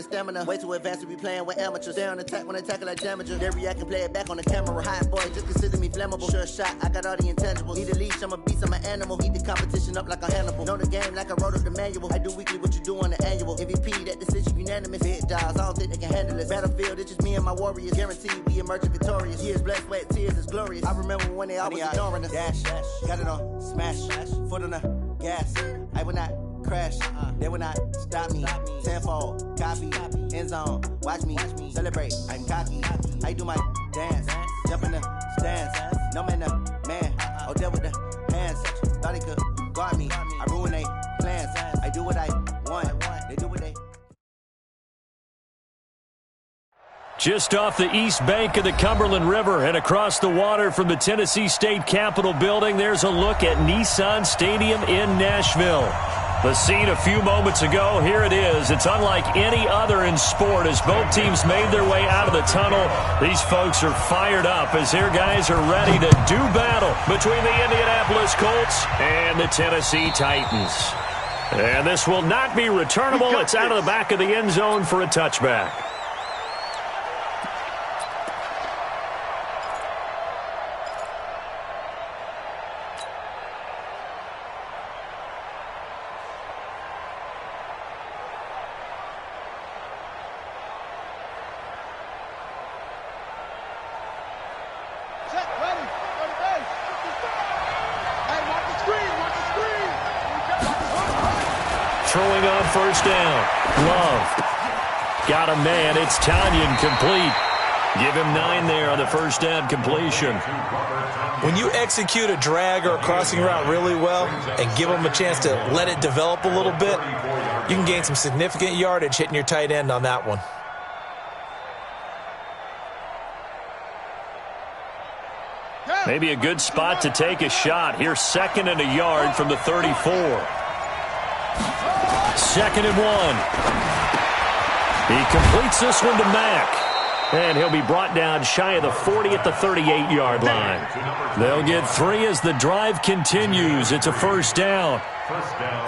Stamina, way too advanced to be playing with amateurs. Stay on attack when I tackle like damager. They react and play it back on the camera. Hot boy, just consider me flammable. Sure shot, I got all the intangibles. Need a leash, I'm a beast, I'm an animal. Heat the competition up like a Hannibal. Know the game like I wrote up the manual. I do weekly what you do on the annual. MVP, that decision unanimous. Hit dials, I don't think they can handle it. Battlefield, it's just me and my warriors. Guaranteed we emerging victorious. Years, blood, sweat, tears, it's glorious. I remember when they always ignoring us. Dash, got it on, smash, foot on the gas. I will not crash, they will not stop me. Tenfold, copy, end zone, watch me celebrate. I'm cocky, I do my dance, jump in the stands. No man, man, oh deal with the hands. Thought he could guard me, I ruin they plans. I do what I want, they do what they. Just off the east bank of the Cumberland River and across the water from the Tennessee State Capitol building, there's a look at Nissan Stadium in Nashville. The scene a few moments ago, here it is. It's unlike any other in sport as both teams made their way out of the tunnel. These folks are fired up as their guys are ready to do battle between the Indianapolis Colts and the Tennessee Titans. And this will not be returnable. It's out of the back of the end zone for a touchback. Throwing on first down. Love. Got a man. It's Tanyan complete. Give him 9 there on the first down completion. When you execute a drag or a crossing route really well and give them a chance to let it develop a little bit, you can gain some significant yardage hitting your tight end on that one. Maybe a good spot to take a shot. Here's 2nd and a yard from the 34. 2nd and 1. He completes this one to Mack. And he'll be brought down shy of the 40 at the 38-yard line. They'll get 3 as the drive continues. It's a first down.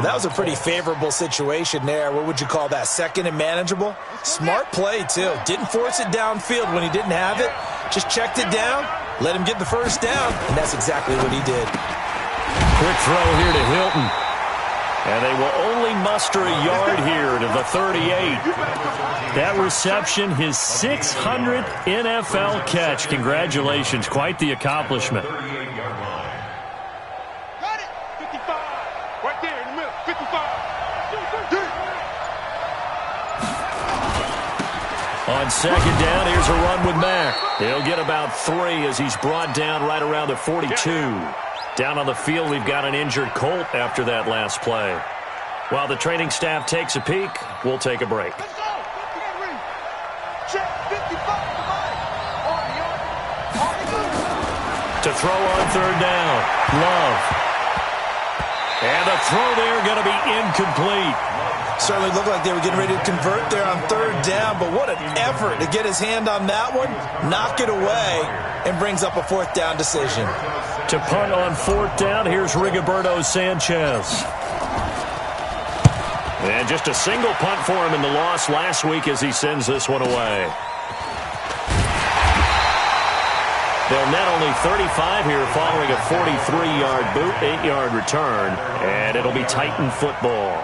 That was a pretty favorable situation there. What would you call that? 2nd and manageable? Smart play, too. Didn't force it downfield when he didn't have it. Just checked it down, let him get the first down, and that's exactly what he did. Quick throw here to Hilton. And they will only muster a yard here to the 38. That reception, his 600th NFL catch. Congratulations. Quite the accomplishment. Got it. 55. Right there in the middle. 55. On 2nd down, here's a run with Mack. He'll get about 3 as he's brought down right around the 42. Down on the field, we've got an injured Colt after that last play. While the training staff takes a peek, we'll take a break. Let's go. Check 55. To throw on 3rd down, Love. And the throw there going to be incomplete. Certainly looked like they were getting ready to convert there on 3rd down, but what an effort to get his hand on that one, knock it away, and brings up a 4th down decision. To punt on 4th down, here's Rigoberto Sanchez. And just a single punt for him in the loss last week as he sends this one away. They'll net only 35 here following a 43-yard boot, 8-yard return, and it'll be Titan football.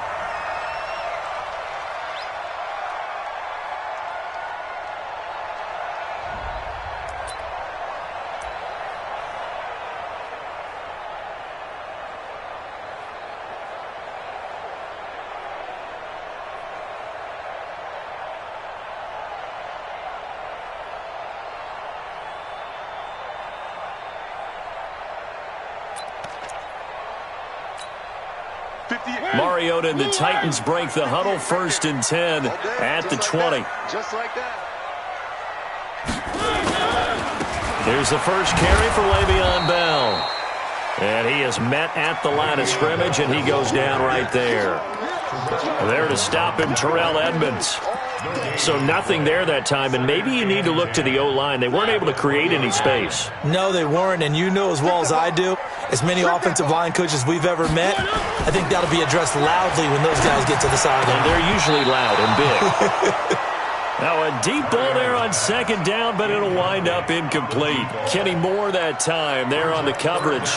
Mariota and the Titans break the huddle, 1st and 10 at the 20. Just like that. Here's the first carry for Le'Veon Bell. And he is met at the line of scrimmage, and he goes down right there. There to stop him, Terrell Edmonds. So nothing there that time, and maybe you need to look to the O-line. They weren't able to create any space. No, they weren't, and you know as well as I do, as many offensive line coaches we've ever met, I think that'll be addressed loudly when those guys get to the sideline. And they're usually loud and big. Now a deep ball there on second down, but it'll wind up incomplete. Kenny Moore that time there on the coverage.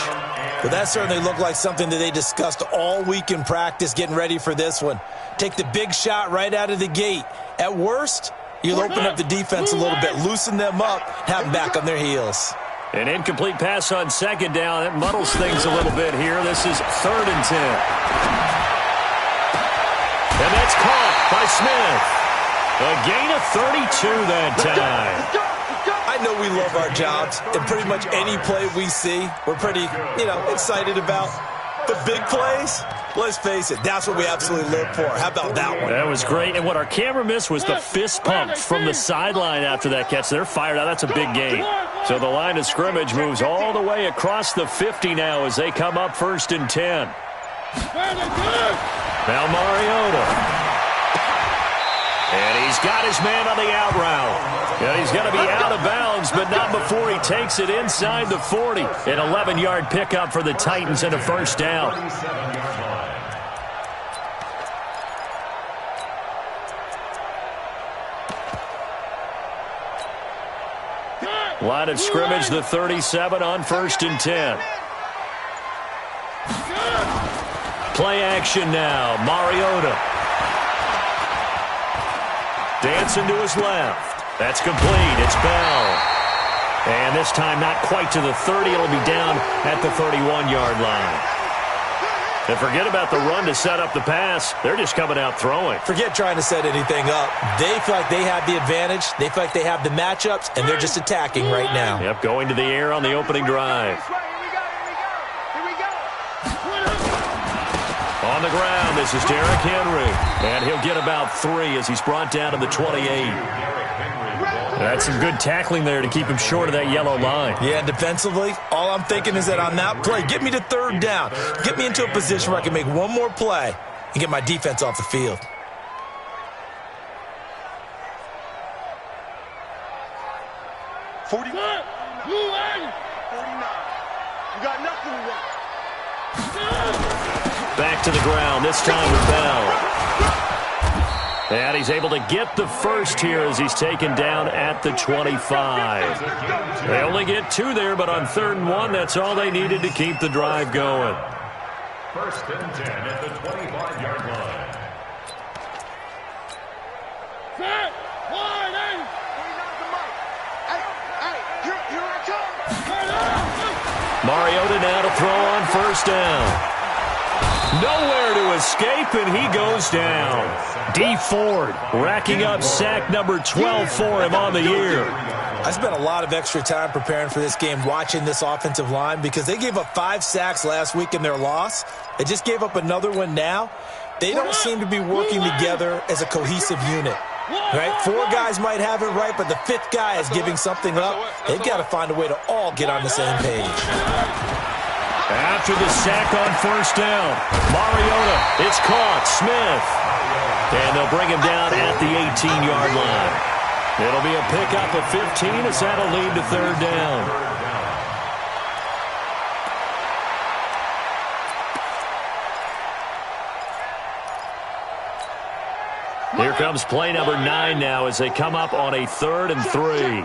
But that certainly looked like something that they discussed all week in practice getting ready for this one. Take the big shot right out of the gate. At worst, you'll open up the defense a little bit, loosen them up, have them back on their heels. An incomplete pass on second down. That muddles things a little bit here. This is 3rd and 10. And that's caught by Smith. A gain of 32 that time. I know we love our jobs, and pretty much any play we see, we're pretty, excited about. The big plays, let's face it, that's what we absolutely live for. How about that one? That was great, and what our camera missed was the fist pump from the sideline after that catch. They're fired out. That's a big gain. So the line of scrimmage moves all the way across the 50 now as they come up 1st and 10. Now Mariota. And he's got his man on the out route. And he's going to be out of bounds, but not before he takes it inside the 40. An 11-yard pickup for the Titans and a 1st down. Line of scrimmage, the 37 on 1st and 10. Play action now. Mariota. Dancing to his left. That's complete. It's Bell. And this time not quite to the 30. It'll be down at the 31-yard line. And forget about the run to set up the pass. They're just coming out throwing. Forget trying to set anything up. They feel like they have the advantage. They feel like they have the matchups, and they're just attacking right now. Yep, going to the air on the opening drive. On the ground, this is Derrick Henry. And he'll get about 3 as he's brought down to the 28. That's some good tackling there to keep him short of that yellow line. Yeah, defensively, all I'm thinking is that on that play, get me to 3rd down. Get me into a position where I can make one more play and get my defense off the field. You got nothing to run. Back to the ground, this time with Bell. And he's able to get the first here as he's taken down at the 25. They only get 2 there, but on 3rd and 1, that's all they needed to keep the drive going. 1st and 10 at the 25-yard line. Set, line, hey. Here I come. Mariota now to throw on 1st down. Nowhere to escape, and he goes down. D. Ford racking up sack number 12 for him on the year. I spent a lot of extra time preparing for this game watching this offensive line because they gave up 5 sacks last week in their loss. They just gave up another one now. They don't seem to be working together as a cohesive unit. Right? 4 guys might have it right, but the 5th guy is giving something up. They've got to find a way to all get on the same page. After the sack on 1st down, Mariota, it's caught, Smith. And they'll bring him down at the 18-yard line. It'll be a pickup of 15 as that'll lead to 3rd down. Here comes play number 9 now as they come up on a 3rd and 3.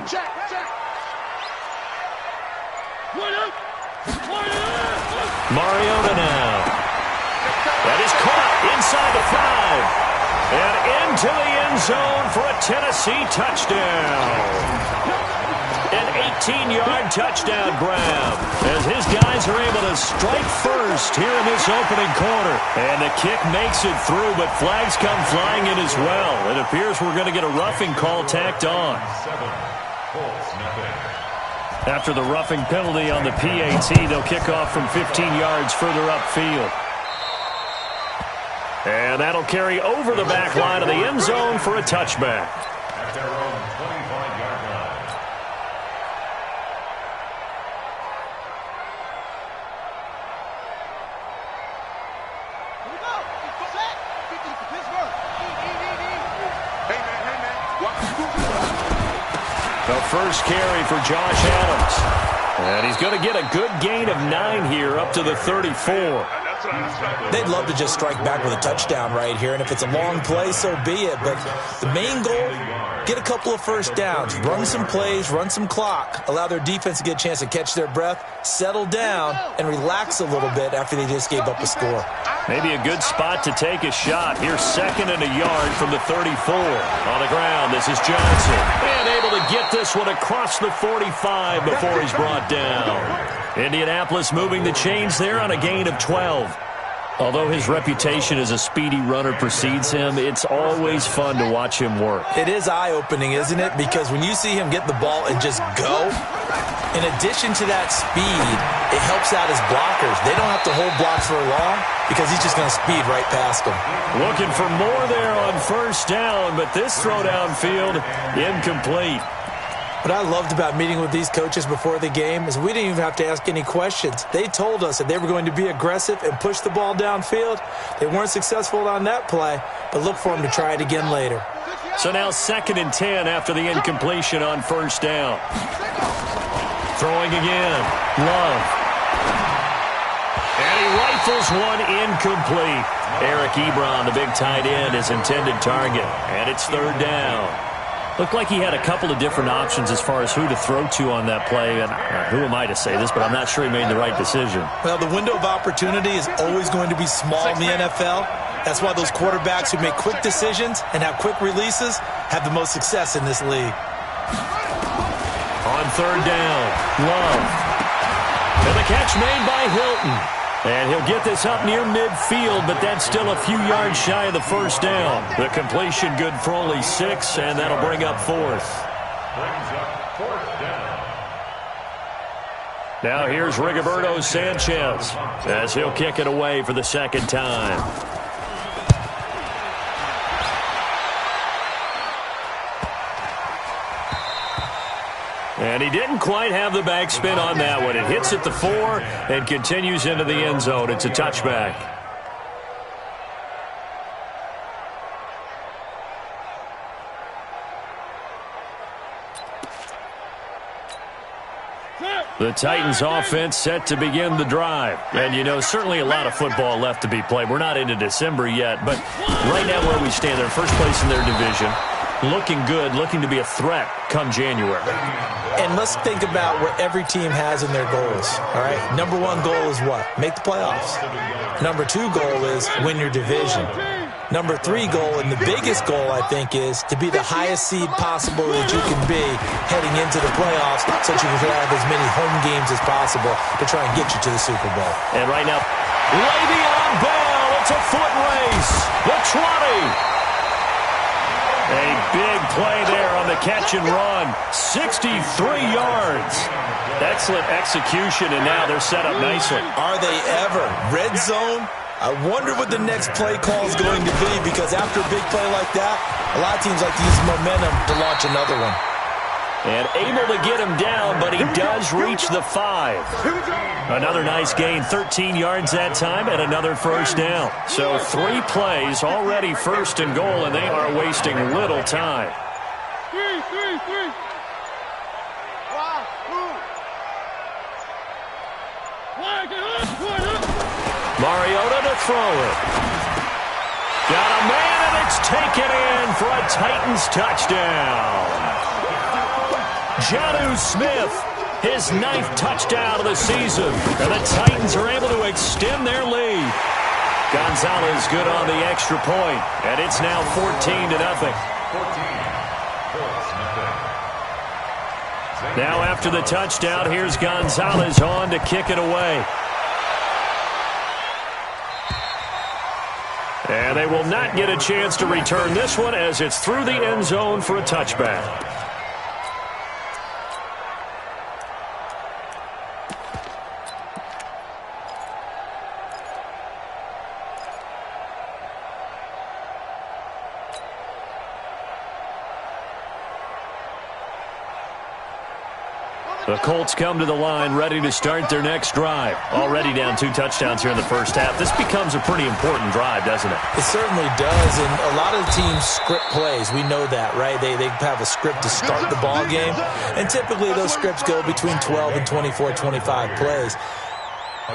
Mariota now. That is caught inside the 5. And into the end zone for a Tennessee touchdown. An 18-yard touchdown grab as his guys are able to strike first here in this opening quarter. And the kick makes it through, but flags come flying in as well. It appears we're going to get a roughing call tacked on. After the roughing penalty on the PAT, they'll kick off from 15 yards further upfield. And that'll carry over the back line of the end zone for a touchback. At their own 25-yard line. Here we go. Set. 50 for Pittsburgh. Hey, man. Watch the The first carry for Josh Adams. And he's going to get a good gain of 9 here up to the 34. They'd love to just strike back with a touchdown right here, and if it's a long play, so be it. But the main goal, get a couple of first downs, run some plays, run some clock, allow their defense to get a chance to catch their breath, settle down, and relax a little bit after they just gave up a score. Maybe a good spot to take a shot. Here's 2nd and a yard from the 34. On the ground, this is Johnson. And able to get this one across the 45 before he's brought down. Indianapolis moving the chains there on a gain of 12. Although his reputation as a speedy runner precedes him, it's always fun to watch him work. It is eye-opening, isn't it? Because when you see him get the ball and just go, in addition to that speed, it helps out his blockers. They don't have to hold blocks for long because he's just going to speed right past them. Looking for more there on first down, but this throw downfield incomplete. What I loved about meeting with these coaches before the game is we didn't even have to ask any questions. They told us that they were going to be aggressive and push the ball downfield. They weren't successful on that play, but look for them to try it again later. So now 2nd and 10 after the incompletion on first down. Throwing again. Love. And he rifles one incomplete. Eric Ebron, the big tight end, his intended target. And it's 3rd down. Looked like he had a couple of different options as far as who to throw to on that play. And who am I to say this, but I'm not sure he made the right decision. Well, the window of opportunity is always going to be small in the NFL. That's why those quarterbacks who make quick decisions and have quick releases have the most success in this league. On 3rd down, Love. And the catch made by Hilton. And he'll get this up near midfield, but that's still a few yards shy of the first down. The completion good for only 6, and that'll bring up 4th. Now here's Rigoberto Sanchez as he'll kick it away for the 2nd time. And he didn't quite have the backspin on that one. It hits at the 4 and continues into the end zone. It's a touchback. The Titans offense set to begin the drive. And, you know, certainly a lot of football left to be played. We're not into December yet, but right now where we stand, they're first place in their division. Looking good, looking to be a threat come January. And let's think about what every team has in their goals, all right? Number 1 goal is what? Make the playoffs. Number 2 goal is win your division. Number 3 goal, and the biggest goal, I think, is to be the highest seed possible that you can be heading into the playoffs so that you can have as many home games as possible to try and get you to the Super Bowl. And right now, Le'Veon Bell, it's a foot race. The 20. A big play there on the catch and run. 63 yards. Excellent execution, and now they're set up nicely. Are they ever? Red zone? I wonder what the next play call is going to be, because after a big play like that, a lot of teams like to use momentum to launch another one. And able to get him down, but he does reach the 5. Another nice gain, 13 yards that time, and another first down. So 3 plays, already 1st and goal, and they are wasting little time. Three. Mariota to throw it. Got a man, and it's taken in for a Titans touchdown. Jonnu Smith, his 9th touchdown of the season. And the Titans are able to extend their lead. Gonzalez good on the extra point. And it's now 14-0. Now after the touchdown, here's Gonzalez on to kick it away. And they will not get a chance to return this one as it's through the end zone for a touchback. The Colts come to the line ready to start their next drive. Already down 2 touchdowns here in the first half. This becomes a pretty important drive, doesn't it? It certainly does, and a lot of the teams script plays. We know that, right? They have a script to start the ball game, and typically those scripts go between 12 and 24, 25 plays.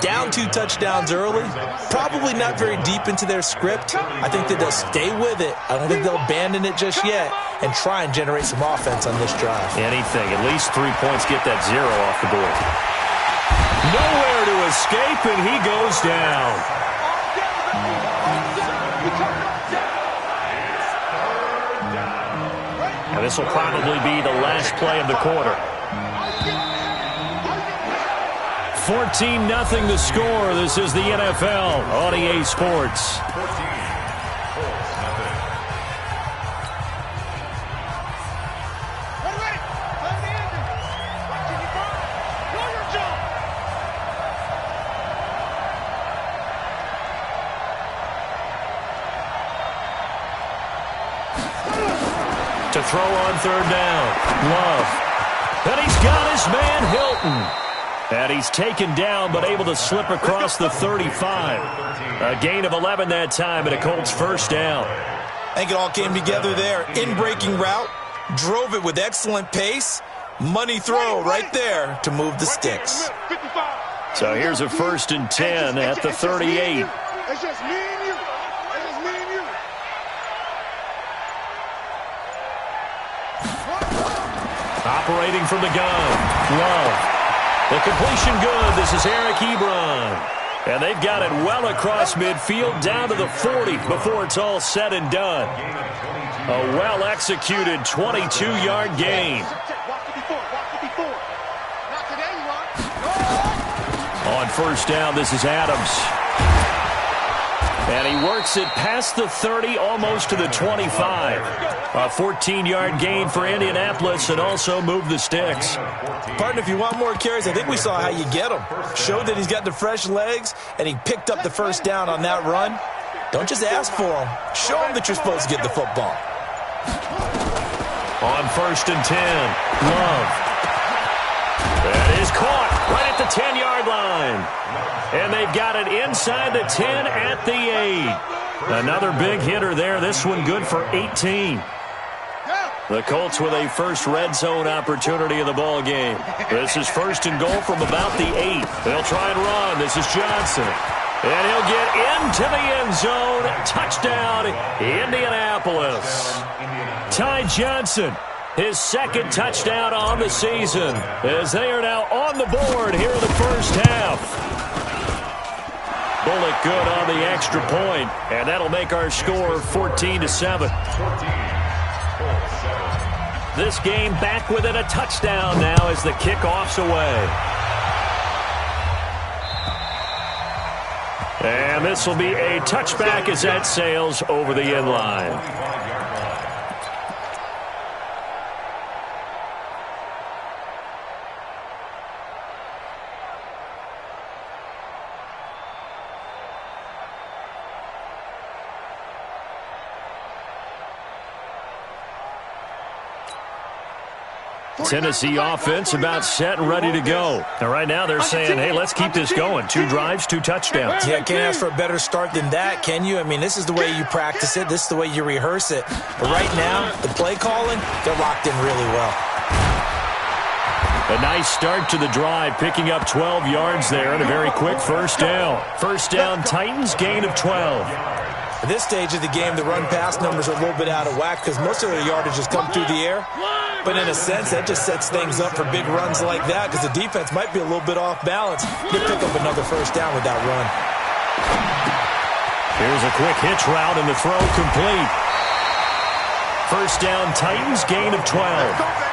Down 2 touchdowns early, probably not very deep into their script. I think that they'll stay with it. I don't think they'll abandon it just yet and try and generate some offense on this drive. Anything, at least 3 points, get that 0 off the board. Nowhere to escape, and he goes down. And this will probably be the last play of the quarter. 14-0 the score. This is the NFL on EA Sports. To throw on 3rd down. Love. And he's got his man Hilton. And he's taken down, but able to slip across the 35. A gain of 11 that time, and a Colts first down. I think it all came together there. In-breaking route, drove it with excellent pace. Money throw right there to move the sticks. So here's a 1st and 10 at the 38. It's just me and you. It's just me and you. Operating from the gun. Love. The completion good. This is Eric Ebron. And they've got it well across midfield down to the 40 before it's all said and done. A well-executed 22-yard gain. On 1st down, this is Adams. And he works it past the 30, almost to the 25. A 14-yard gain for Indianapolis and also move the sticks. Partner, if you want more carries, I think we saw how you get them. Showed that he's got the fresh legs, and he picked up the 1st down on that run. Don't just ask for them. Show them that you're supposed to get the football. On 1st and 10, Love. That is caught right at the 10-yard line. And they've got it inside the 10 at the 8. Another big hitter there. This one good for 18. The Colts with a first red zone opportunity of the ball game. This is 1st and goal from about the 8. They'll try and run. This is Johnson. And he'll get into the end zone. Touchdown, Indianapolis. Ty Johnson, his 2nd touchdown on the season, as they are now on the board here in the first half. Bullock good on the extra point, and that'll make our score 14-7. This game back within a touchdown now as the kickoff's away. And this will be a touchback as that sails over the end line. Tennessee offense about set and ready to go. And right now they're saying, hey, let's keep this going. 2 drives, 2 touchdowns. Yeah, can't ask for a better start than that, can you? I mean, this is the way you practice it. This is the way you rehearse it. But right now, the play calling, they're locked in really well. A nice start to the drive, picking up 12 yards there and a very quick 1st down. 1st down, Titans, gain of 12. At this stage of the game, the run-pass numbers are a little bit out of whack because most of their yardage has come through the air. But in a sense, that just sets things up for big runs like that because the defense might be a little bit off balance. They pick up another 1st down with that run. Here's a quick hitch route and the throw complete. 1st down, Titans, gain of 12.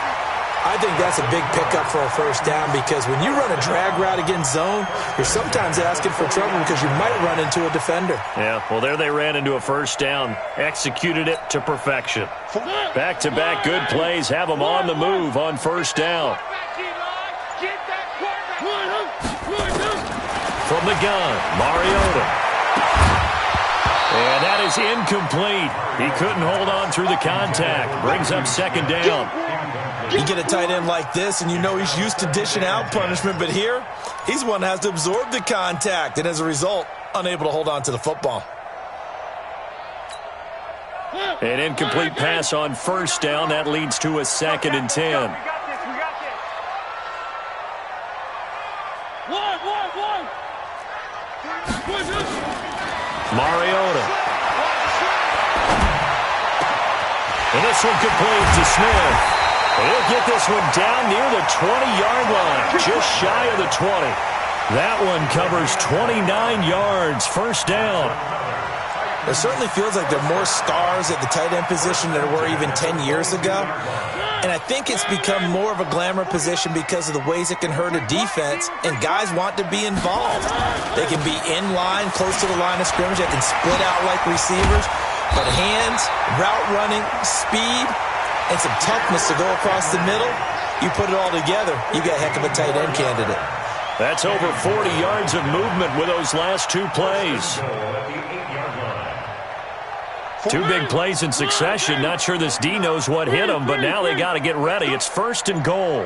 I think that's a big pickup for a 1st down because when you run a drag route against zone, you're sometimes asking for trouble because you might run into a defender. Yeah, well, there they ran into a 1st down, executed it to perfection. Back-to-back good plays have them on the move on 1st down. From the gun, Mariota. And that is incomplete. He couldn't hold on through the contact. Brings up 2nd down. You get a tight end like this, and you know he's used to dishing out punishment, but here, he's one that has to absorb the contact, and as a result, unable to hold on to the football. An incomplete pass on first down. That leads to a 2nd and 10. Mariota. And this one complete to Smith. He'll get this one down near the 20-yard line, just shy of the 20. That one covers 29 yards, first down. It certainly feels like there are more stars at the tight end position than there were even 10 years ago. And I think it's become more of a glamour position because of the ways it can hurt a defense, and guys want to be involved. They can be in line, close to the line of scrimmage. They can split out like receivers. But hands, route running, speed, and some toughness to go across the middle, you put it all together, you got a heck of a tight end candidate. That's over 40 yards of movement with those last 2 plays. 2 big plays in succession. Not sure this D knows what hit him, but now they got to get ready. It's 1st and goal.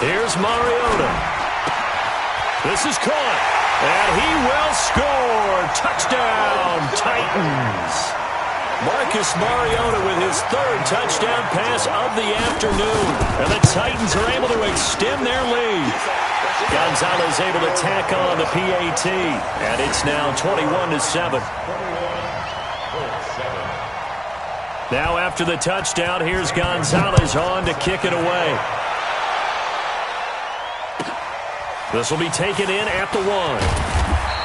Here's Mariota. This is caught, and he will score. Touchdown, Titans. Marcus Mariota with his 3rd touchdown pass of the afternoon. And the Titans are able to extend their lead. Gonzalez able to tack on the PAT, and it's now 21-7. Now after the touchdown, here's Gonzalez on to kick it away. This will be taken in at the 1.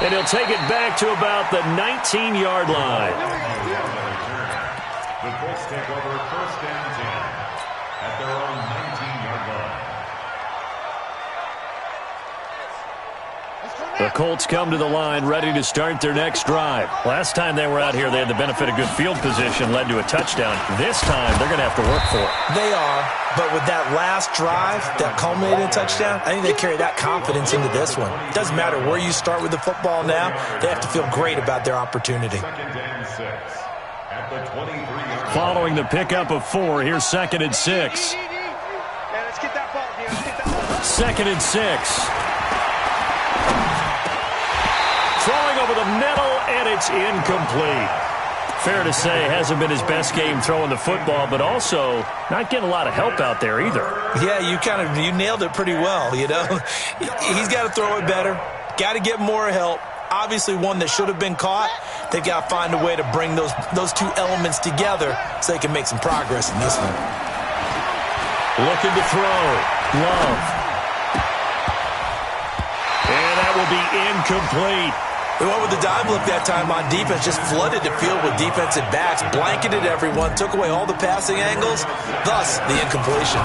And he'll take it back to about the 19-yard line. The Colts take over 1st and 10 at their own 19-yard line. The Colts come to the line ready to start their next drive. Last time they were out here, they had the benefit of good field position, led to a touchdown. This time, they're going to have to work for it. They are, but with that last drive that culminated in a touchdown, I think they carry that confidence into this one. It doesn't matter where you start with the football now. They have to feel great about their opportunity. 2nd and 6 at the 23-yard line. Following the pickup of 4, here's 2nd and 6. Let's get that ball, Dion. Let's get that ball. 2nd and 6. Throwing over the middle, and it's incomplete. Fair to say, hasn't been his best game throwing the football, but also not getting a lot of help out there either. Yeah, you nailed it pretty well, you know. He's got to throw it better, got to get more help. Obviously one that should have been caught. They've got to find a way to bring those 2 elements together so they can make some progress in this one. Looking to throw. Love. And that will be incomplete. They went with the dive look that time on defense, just flooded the field with defensive backs, blanketed everyone, took away all the passing angles, thus the incompletion.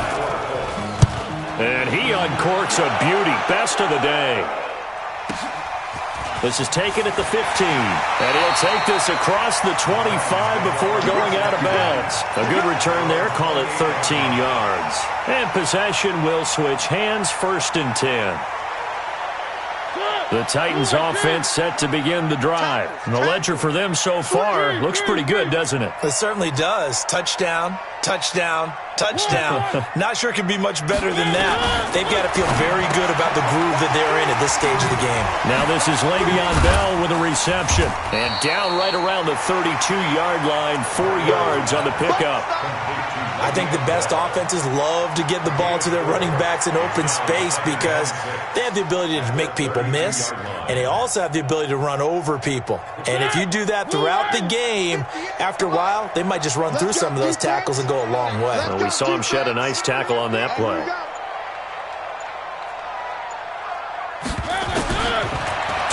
And he uncorks a beauty, best of the day. This is taken at the 15, and he'll take this across the 25 before going out of bounds. A good return there, call it 13 yards. And possession will switch hands, 1st and 10. The Titans offense set to begin the drive. And the ledger for them so far looks pretty good, doesn't it? It certainly does. Touchdown, touchdown, touchdown. Not sure it can be much better than that. They've got to feel very good about the groove that they're in at this stage of the game. Now this is Le'Veon Bell with a reception. And down right around the 32-yard line, 4 yards on the pickup. I think the best offenses love to get the ball to their running backs in open space because they have the ability to make people miss, and they also have the ability to run over people. And if you do that throughout the game, after a while, they might just run through some of those tackles and go a long way. Well, we saw him shed a nice tackle on that play.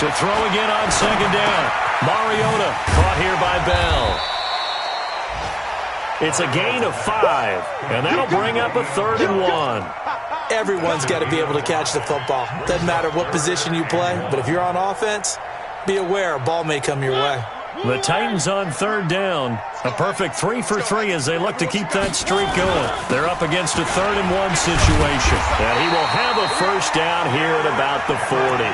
To throw again on 2nd down. Mariota caught here by Bell. It's a gain of 5, and that'll bring up a 3rd and 1. Everyone's got to be able to catch the football. Doesn't matter what position you play, but if you're on offense, be aware a ball may come your way. The Titans on 3rd down. A perfect 3 for 3 as they look to keep that streak going. They're up against a 3rd and 1 situation. And he will have a 1st down here at about the 40.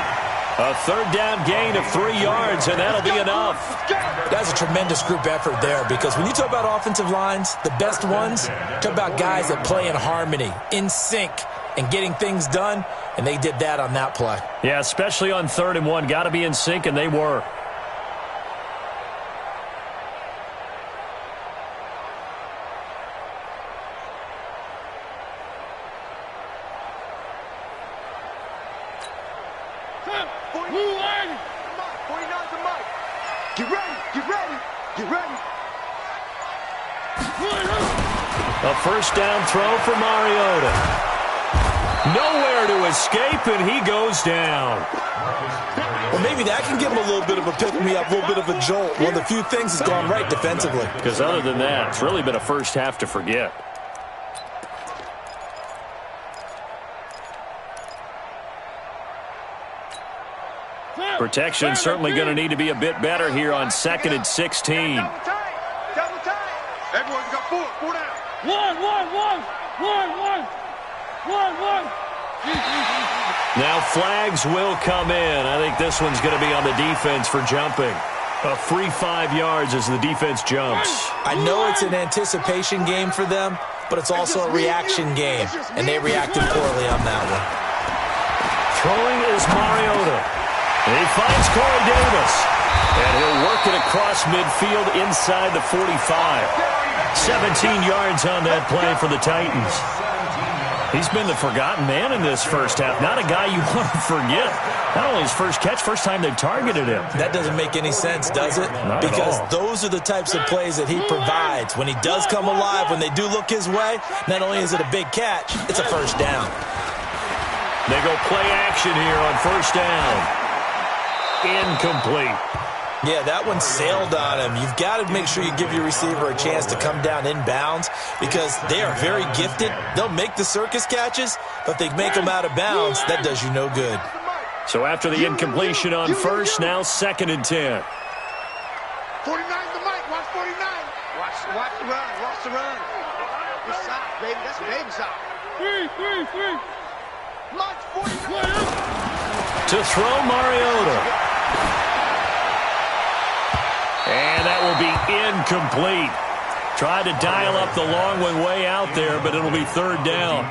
A third down gain of 3 yards, and that'll be enough. That's a tremendous group effort there, because when you talk about offensive lines, the best ones, talk about guys that play in harmony, in sync, and getting things done, and they did that on that play. Yeah, especially on 3rd and 1. Got to be in sync, and they were. A first down throw for Mariota. Nowhere to escape, and he goes down. Well, maybe that can give him a little bit of a pick-me-up, a little bit of a jolt. One of the few things that's gone right defensively. Because other than that, it's really been a first half to forget. Protection certainly going to need to be a bit better here on 2nd and 16. Double time. Everyone's got 4 down. One. Now flags will come in. I think this one's going to be on the defense for jumping. A free 5 yards as the defense jumps. I know it's an anticipation game for them, but it's also a reaction game, and they reacted poorly on that one. Throwing is Mariota. And he finds Corey Davis. And he'll work it across midfield inside the 45. 17 yards on that play for the Titans. He's been the forgotten man in this first half. Not a guy you want to forget. Not only his first catch, first time they've targeted him. That doesn't make any sense, does it? Not because at all. Those are the types of plays that he provides. When he does come alive, when they do look his way, not only is it a big catch, it's a first down. They go play action here on first down. Incomplete. Yeah, that one sailed on him. You've got to make sure you give your receiver a chance to come down inbounds because they are very gifted. They'll make the circus catches, but they make them out of bounds. That does you no good. So after the incompletion on first, now 2nd and 10. 49 the mic. Watch 49. Watch the run. Watch the run. Good shot, baby. That's a baby shot. Three. March 49. To throw Mariota. And that will be incomplete. Tried to dial up the long one way out there, but it'll be 3rd down.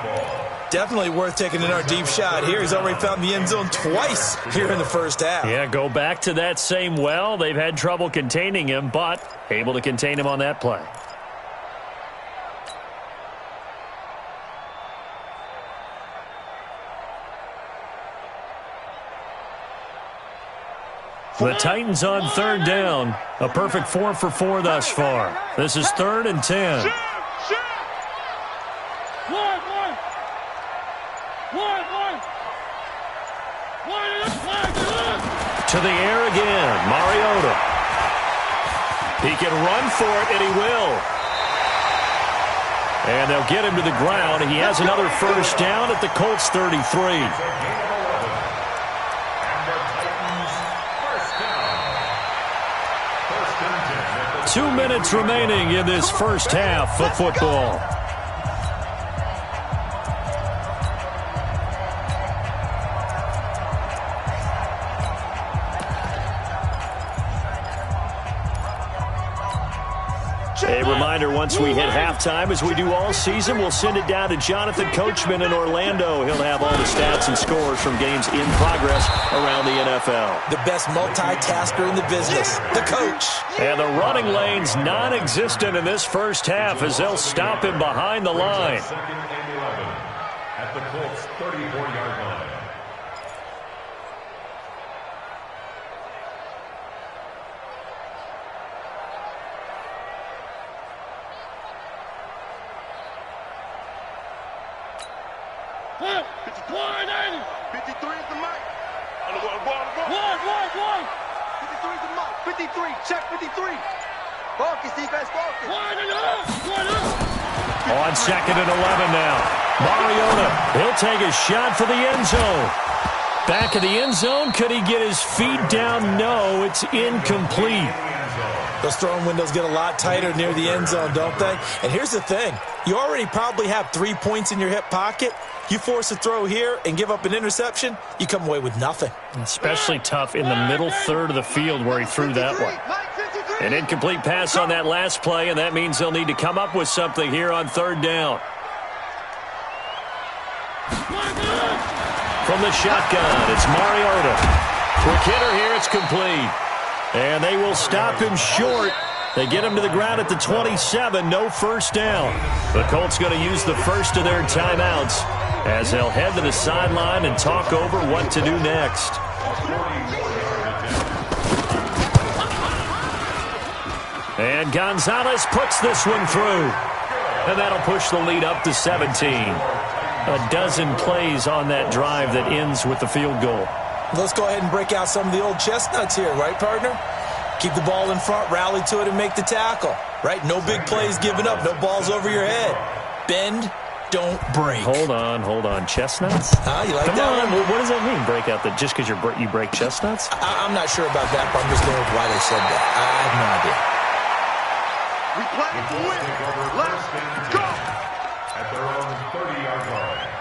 Definitely worth taking in our deep shot here. He's already found the end zone twice here in the first half. Yeah, go back to that same well. They've had trouble containing him, but able to contain him on that play. The Titans on 3rd down. A perfect 4 for 4 thus far. This is 3rd and 10. To the air again. Mariota. He can run for it, and he will. And they'll get him to the ground. He has another first down at the Colts 33. 2 minutes remaining in this first half of football. A reminder, once we hit halftime, as we do all season, we'll send it down to Jonathan Coachman in Orlando. He'll have all the stats and scores from games in progress around the NFL. The best multitasker in the business, the coach. And the running lane's non-existent in this first half as they'll stop him behind the line. At the Colts 34-yard line. On 2nd and 11 now. Mariota, he'll take a shot for the end zone. Back of the end zone, could he get his feet down? No, it's incomplete. Those throwing windows get a lot tighter near the end zone, don't they? And here's the thing. You already probably have 3 points in your hip pocket. You force a throw here and give up an interception, you come away with nothing. Especially tough in the middle third of the field where he threw that one. An incomplete pass on that last play, and that means they'll need to come up with something here on third down. From the shotgun, it's Mariota. Quick hitter here, it's complete. And they will stop him short. They get him to the ground at the 27, no first down. The Colts going to use the first of their timeouts as they'll head to the sideline and talk over what to do next. And Gonzalez puts this one through. And that'll push the lead up to 17. A dozen plays on that drive that ends with the field goal. Let's go ahead and break out some of the old chestnuts here, right, partner? Keep the ball in front, rally to it, and make the tackle, right? No big plays given up, no balls over your head. Bend, don't break. Hold on. Chestnuts? You like Come that on. one? What does that mean, break out the just because you break chestnuts? I'm not sure about that, but I'm just going with why they said that. I have no idea. We play to win. Let's go. At their own 30-yard line.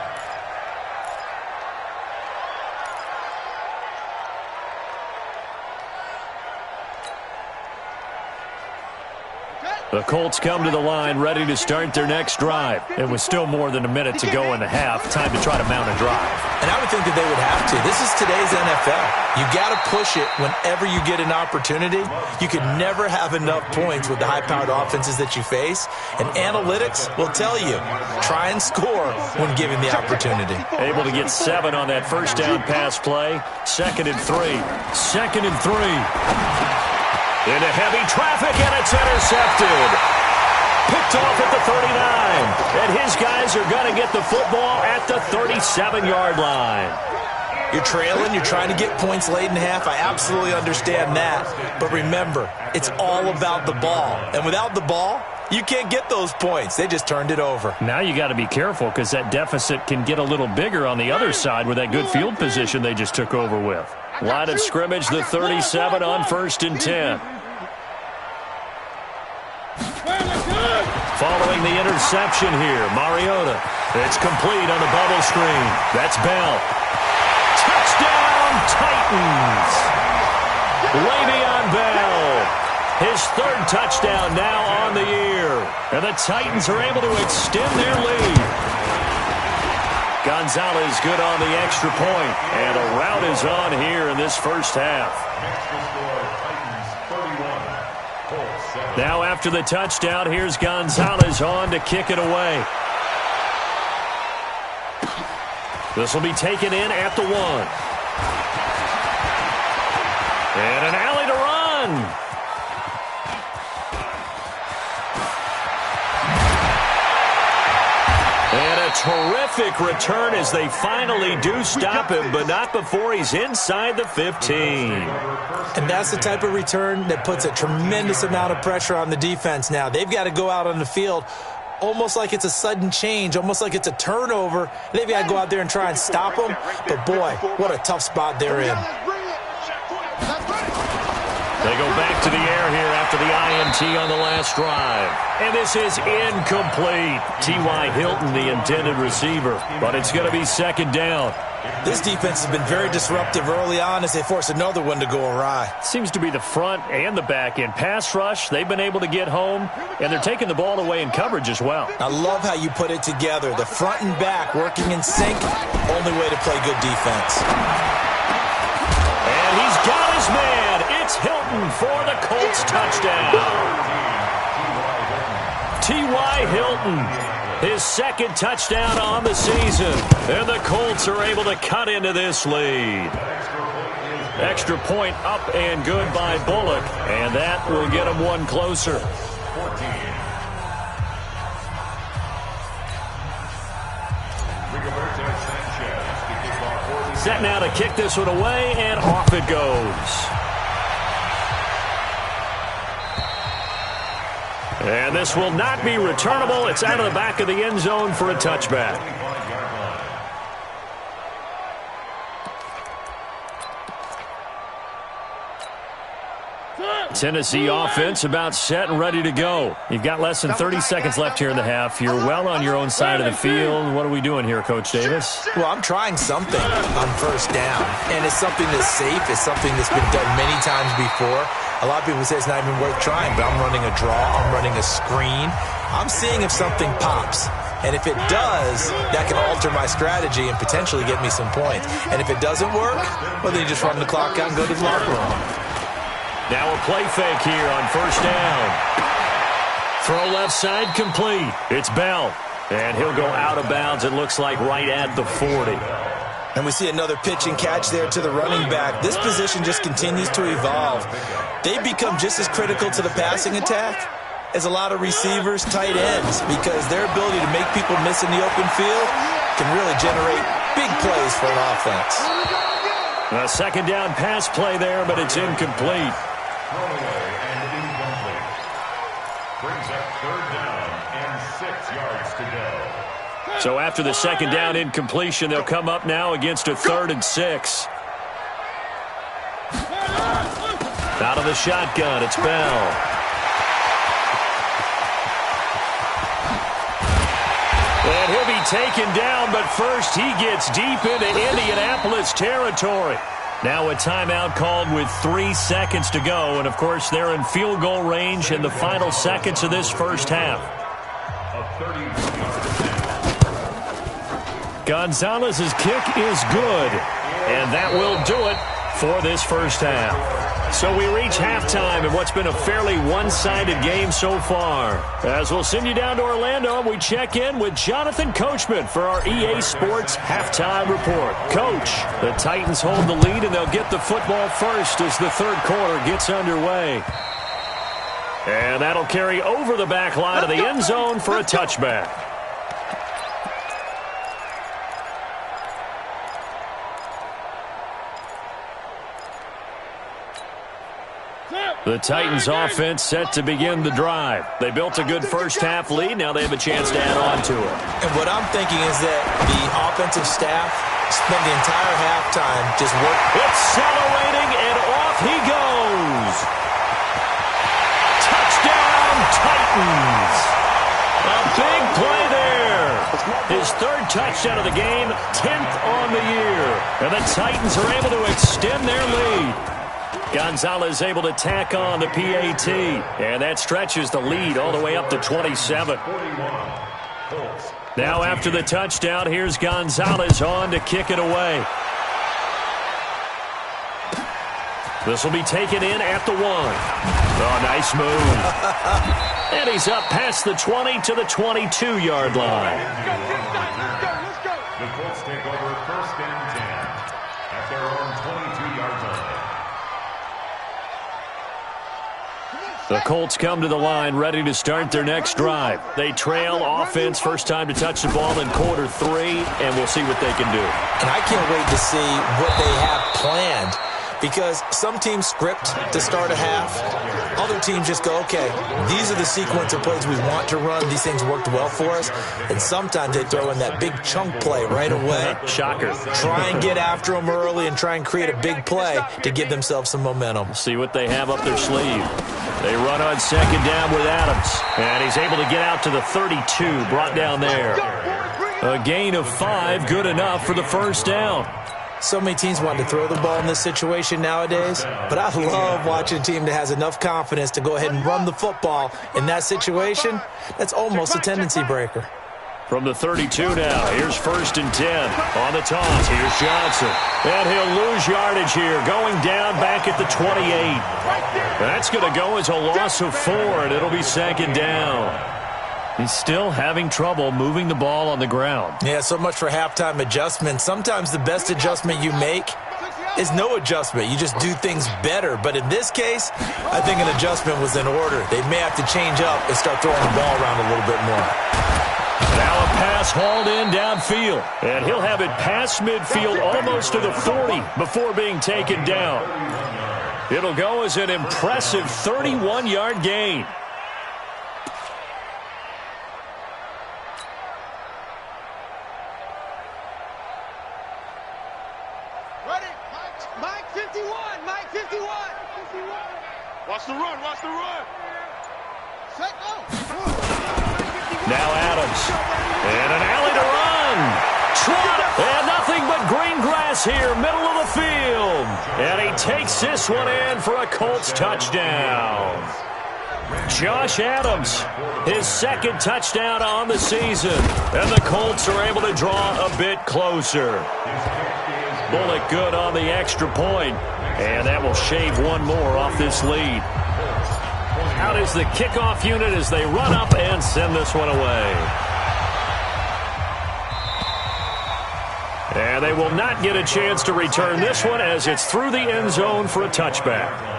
The Colts come to the line ready to start their next drive. It was still more than a minute to go in the half. Time to try to mount a drive. And I would think that they would have to. This is today's NFL. You got to push it whenever you get an opportunity. You can never have enough points with the high-powered offenses that you face. And analytics will tell you, try and score when given the opportunity. Able to get 7 on that first down pass play. 2nd and 3. 2nd and 3. Into heavy traffic, and it's intercepted. Picked off at the 39. And his guys are going to get the football at the 37-yard line. You're trailing. You're trying to get points late in half. I absolutely understand that. But remember, it's all about the ball. And without the ball, you can't get those points. They just turned it over. Now you got to be careful because that deficit can get a little bigger on the other side with that good field position they just took over with. Line of scrimmage, the 37 on 1st and 10. Following the interception here, Mariota. It's complete on the bubble screen. That's Bell. Touchdown, Titans. Le'Veon Bell. His 3rd touchdown now on the year. And the Titans are able to extend their lead. Gonzalez good on the extra point. And a rout is on here in this first half. Now after the touchdown, here's Gonzalez on to kick it away. This will be taken in at the 1. And an alley to run. And a terrific return as they finally do stop him, but not before he's inside the 15. And that's the type of return that puts a tremendous amount of pressure on the defense now. They've got to go out on the field almost like it's a sudden change, almost like it's a turnover. They've got to go out there and try and stop them. But, boy, what a tough spot they're in. They go back to the air here after the INT on the last drive. And this is incomplete. T.Y. Hilton, the intended receiver. But it's going to be 2nd down. This defense has been very disruptive early on as they force another one to go awry. Seems to be the front and the back end. Pass rush, they've been able to get home, and they're taking the ball away in coverage as well. I love how you put it together. The front and back working in sync, only way to play good defense. And he's got his man. It's Hilton for the Colts touchdown. T.Y. Hilton. His 2nd touchdown on the season. And the Colts are able to cut into this lead. Extra point up and good by Bullock. And that will get him one closer. Set now to kick this one away, and off it goes. And this will not be returnable. It's out of the back of the end zone for a touchback. Tennessee offense about set and ready to go. You've got less than 30 seconds left here in the half. You're well on your own side of the field. What are we doing here, Coach Davis? Well, I'm trying something on first down, and it's something that's safe. It's something that's been done many times before. A lot of people say it's not even worth trying, but I'm running a draw. I'm running a screen. I'm seeing if something pops. And if it does, that can alter my strategy and potentially get me some points. And if it doesn't work, well, then you just run the clock out and go to the locker room. Now a play fake here on first down. Throw left side complete. It's Bell. And he'll go out of bounds, it looks like, right at the 40. And we see another pitch and catch there to the running back. This position just continues to evolve. They've become just as critical to the passing attack as a lot of receivers, tight ends, because their ability to make people miss in the open field can really generate big plays for an offense. A second down pass play there, but it's incomplete. Throwaway and incomplete. Brings up third down and 6 yards to go. So after the second down incompletion, they'll come up now against a 3rd and 6. Out of the shotgun, it's Bell. And he'll be taken down, but first he gets deep into Indianapolis territory. Now a timeout called with 3 seconds to go, and of course they're in field goal range in the final seconds of this first half. A 31-yard attempt. Gonzalez's kick is good, and that will do it for this first half. So we reach halftime in what's been a fairly one-sided game so far. As we'll send you down to Orlando, we check in with Jonathan Coachman for our EA Sports Halftime Report. Coach, the Titans hold the lead, and they'll get the football first as the third quarter gets underway. And that'll carry over the back line of the end zone for a touchback. The Titans offense set to begin the drive. They built a good first half lead. Now they have a chance to add on to it. And what I'm thinking is that the offensive staff spent the entire halftime just working. Accelerating, and off he goes. Touchdown, Titans. A big play there. His 3rd touchdown of the game, 10th on the year. And the Titans are able to extend their lead. Gonzalez able to tack on the PAT, and that stretches the lead all the way up to 27. Now after the touchdown, here's Gonzalez on to kick it away. This will be taken in at the 1. Oh, nice move. And he's up past the 20 to the 22-yard line. The Colts take over first and 10 at their own 22-yard line. The Colts come to the line ready to start their next drive. They trail offense, first time to touch the ball in quarter 3, and we'll see what they can do. And I can't wait to see what they have planned, because some teams script to start a half. Other teams just go, okay, these are the sequence of plays we want to run. These things worked well for us. And sometimes they throw in that big chunk play right away. Shocker. Try and get after them early and try and create a big play to give themselves some momentum. See what they have up their sleeve. They run on second down with Adams. And he's able to get out to the 32, brought down there. A gain of 5, good enough for the first down. So many teams want to throw the ball in this situation nowadays, but I love watching a team that has enough confidence to go ahead and run the football in that situation. That's almost a tendency breaker. From the 32 now, here's first and 10. On the toss, here's Johnson. And he'll lose yardage here, going down back at the 28. That's going to go as a loss of 4, and it'll be second down. He's still having trouble moving the ball on the ground. Yeah, so much for halftime adjustment. Sometimes the best adjustment you make is no adjustment. You just do things better. But in this case, I think an adjustment was in order. They may have to change up and start throwing the ball around a little bit more. Now a pass hauled in downfield. And he'll have it past midfield almost to the 40 before being taken down. It'll go as an impressive 31-yard gain. Watch the run. Watch the run. Set, go. Now Adams. And an alley to run. Trot. And nothing but green grass here, middle of the field. And he takes this one in for a Colts touchdown. Josh Adams, his second touchdown on the season. And the Colts are able to draw a bit closer. Bullock good on the extra point. And that will shave one more off this lead. Out is the kickoff unit as they run up and send this one away. And they will not get a chance to return this one as it's through the end zone for a touchback.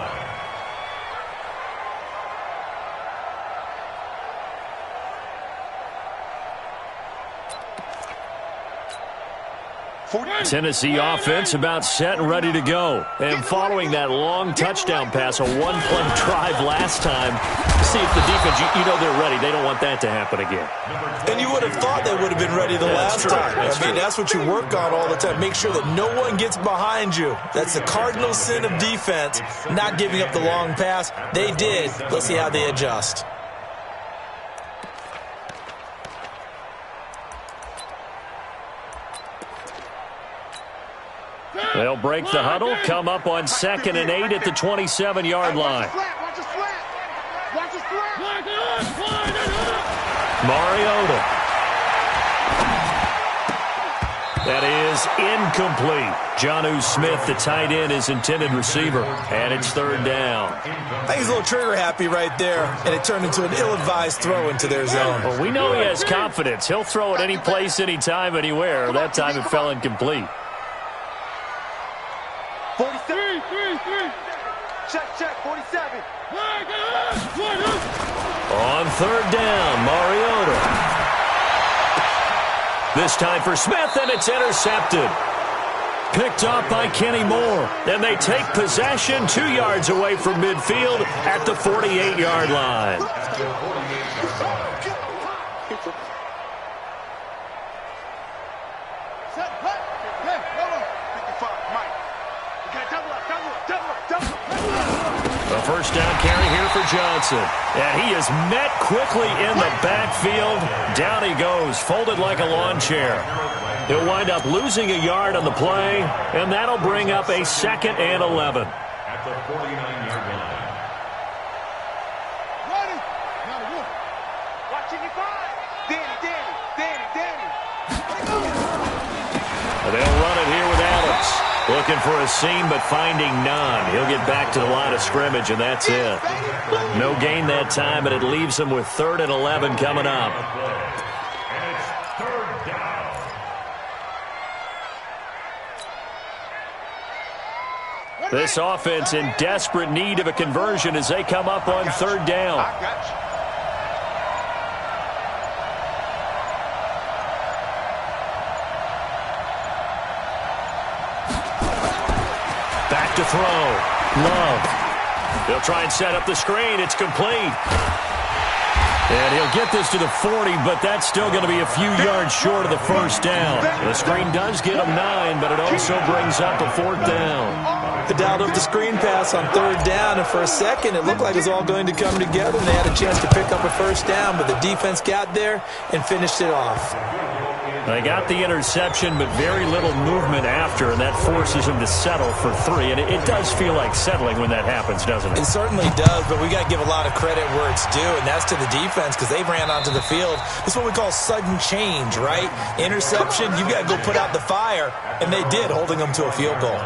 Tennessee offense about set and ready to go. And following that long touchdown pass, a one-play drive last time, see if the defense, you know they're ready. They don't want that to happen again. And you would have thought they would have been ready the last time. That's what you work on all the time. Make sure that no one gets behind you. That's the cardinal sin of defense, not giving up the long pass. They did. Let's see how they adjust. They'll break the huddle, come up on 2nd and 8 at the 27-yard line. Mariota. That is incomplete. Jonnu Smith, the tight end, is intended receiver. And it's 3rd down. I think he's a little trigger happy right there, and it turned into an ill-advised throw into their zone. Well, we know he has confidence. He'll throw it any place, anytime, anywhere. That time it fell incomplete. 47. Check, 47. On 3rd down, Mariota. This time for Smith, and it's intercepted. Picked up by Kenny Moore. And they take possession 2 yards away from midfield at the 48-yard line. A first down carry here for Johnson. And he is met quickly in the backfield. Down he goes, folded like a lawn chair. He'll wind up losing a yard on the play, and that'll bring up a 2nd and 11. At the 49-yard line. They'll run it here with Adams. Looking for a seam, but finding none. He'll get back to the line of scrimmage, and that's it. No gain that time, but it leaves him with 3rd and 11 coming up. And it's 3rd down. This offense in desperate need of a conversion as they come up on 3rd down. I got you. Back to throw. Love. They'll try and set up the screen. It's complete. And he'll get this to the 40, but that's still going to be a few yards short of the first down. The screen does get him 9, but it also brings up a 4th down. They dialed up the screen pass on 3rd down, and for a second it looked like it was all going to come together, and they had a chance to pick up a first down, but the defense got there and finished it off. They got the interception, but very little movement after, and that forces them to settle for 3. And it does feel like settling when that happens, doesn't it? It certainly does, but we got to give a lot of credit where it's due, and that's to the defense because they ran onto the field. This is what we call sudden change, right? Interception, you got to go put out the fire, and they did, holding them to a field goal.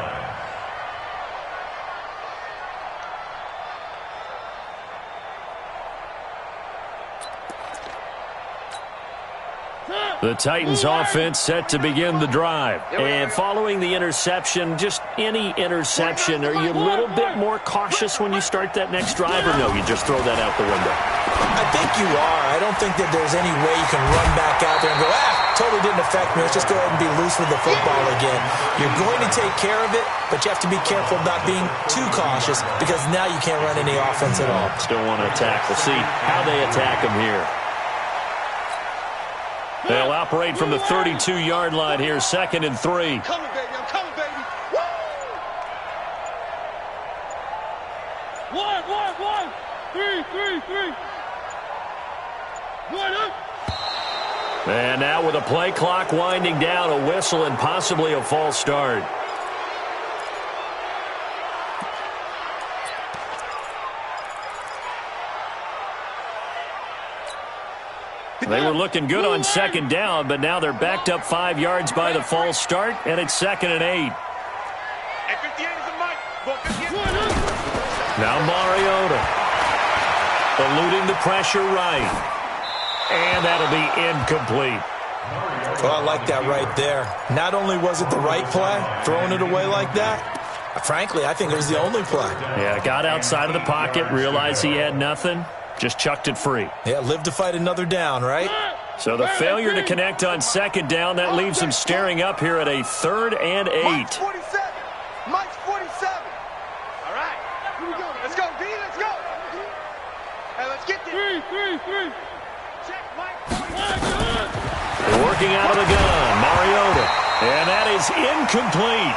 The Titans offense set to begin the drive. And following the interception, just any interception, are you a little bit more cautious when you start that next drive, or no, you just throw that out the window? I think you are. I don't think that there's any way you can run back out there and go, totally didn't affect me. Let's just go ahead and be loose with the football again. You're going to take care of it, but you have to be careful about being too cautious because now you can't run any offense at all. Still want to attack. We'll see how they attack him here. They'll operate from the 32-yard line here, 2nd and 3. I'm coming, baby. I'm coming, baby. Woo! 1. One. Three. One up. And now with a play clock winding down, a whistle and possibly a false start. They were looking good on second down, but now they're backed up 5 yards by the false start, and it's 2nd and 8. Now Mariota eluding the pressure right. And that'll be incomplete. Well, I like that right there. Not only was it the right play, throwing it away like that, frankly, I think it was the only play. Yeah, got outside of the pocket, realized he had nothing, just chucked it free. Yeah, live to fight another down, right? So the failure to connect on second down, that leaves him staring up here at a 3rd and 8. Mike's 47. All right. Here we go. Let's go, D. Let's go. Hey, let's get this. Three. Check, Mike. Working out of the gun, Mariota. And that is incomplete.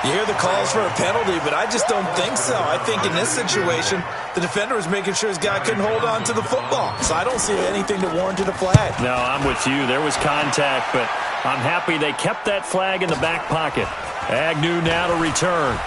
You hear the calls for a penalty, but I just don't think so. I think in this situation, the defender was making sure his guy couldn't hold on to the football. So I don't see anything that warranted a flag. No, I'm with you. There was contact, but I'm happy they kept that flag in the back pocket. Agnew now to return.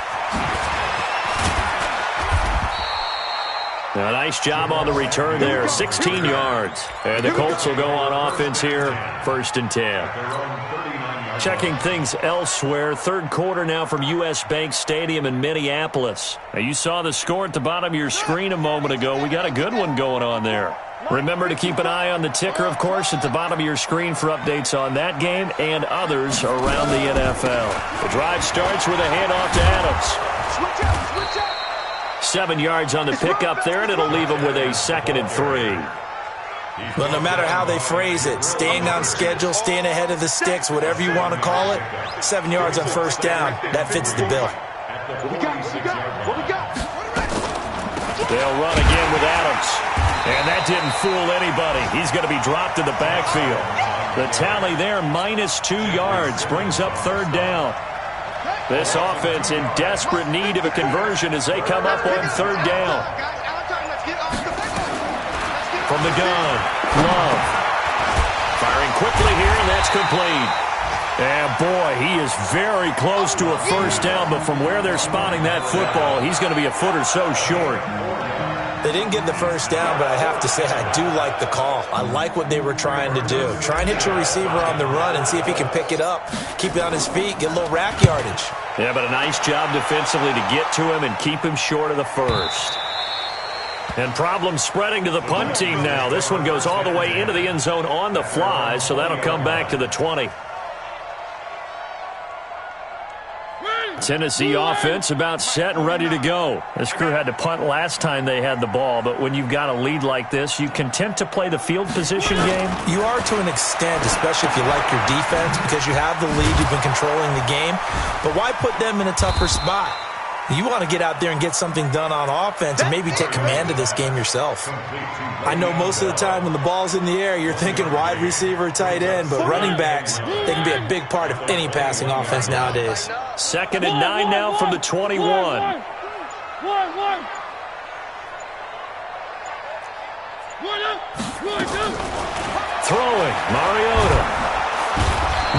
A nice job on the return there, 16 yards. And the Colts will go on offense here, 1st and 10. Checking things elsewhere, 3rd quarter now from U.S. Bank Stadium in Minneapolis. Now, you saw the score at the bottom of your screen a moment ago. We got a good one going on there. Remember to keep an eye on the ticker, of course, at the bottom of your screen for updates on that game and others around the NFL. The drive starts with a handoff to Adams. Switch out. 7 yards on the pickup there, and it'll leave them with a 2nd and 3. Well, no matter how they phrase it, staying on schedule, staying ahead of the sticks, whatever you want to call it, 7 yards on 1st down, that fits the bill. What we got? They'll run again with Adams. And that didn't fool anybody. He's going to be dropped in the backfield. The tally there, -2 yards, brings up 3rd down. This offense in desperate need of a conversion as they come up on 3rd down. From the gun, Love. Firing quickly here, and that's complete. And boy, he is very close to a 1st down, but from where they're spotting that football, he's going to be a foot or so short. They didn't get the 1st down, but I have to say I do like the call. I like what they were trying to do. Try and hit your receiver on the run and see if he can pick it up. Keep it on his feet, get a little rack yardage. Yeah, but a nice job defensively to get to him and keep him short of the 1st. And problems spreading to the punt team now. This one goes all the way into the end zone on the fly, so that'll come back to the 20. Tennessee offense about set and ready to go. This crew had to punt last time they had the ball, but when you've got a lead like this, you content to play the field position game? You are to an extent, especially if you like your defense, because you have the lead, you've been controlling the game. But why put them in a tougher spot? You want to get out there and get something done on offense and maybe take command of this game yourself. I know most of the time when the ball's in the air, you're thinking wide receiver, tight end, but running backs, they can be a big part of any passing offense nowadays. 2nd and 9 now from the 21. Throwing, Mariota.